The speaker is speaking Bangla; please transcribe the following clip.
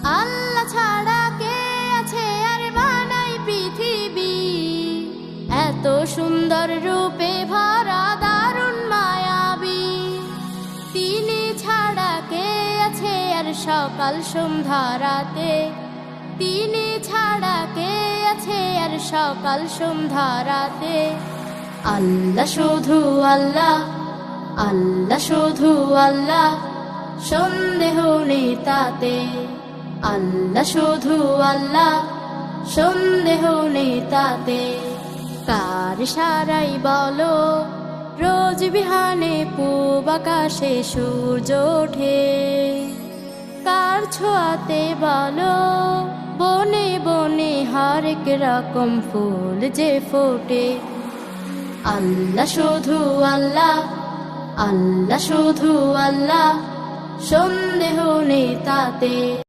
আল্লাহ ছাড়া কে আছে আর বানাই পৃথিবী, এত সুন্দর রূপে ভরা দারুণ মায়াবী। তিনি ছাড়া কে আছে আর সকাল সন্ধ্যা রাতে, তিনি ছাড়া কে আছে আর সকাল সন্ধ্যা রাতে। আল্লাহ শুধু আল্লাহ, আল্লাহ শুধু আল্লাহ, সন্দেহ নেই তাতে। আল্লাহ শুধু আল্লাহ, সন্দেহ নেই তাতে। কার ইশারায় বলো রোজ বিহানে পূব আকাশে সূর্য ওঠে, কার ছোঁয়াতে বলো বনে বনে হরেক রকম ফুল যে ফোটে। আল্লাহ শুধু আল্লাহ, আল্লাহ শুধু আল্লাহ, সন্দেহ নেই তাতে।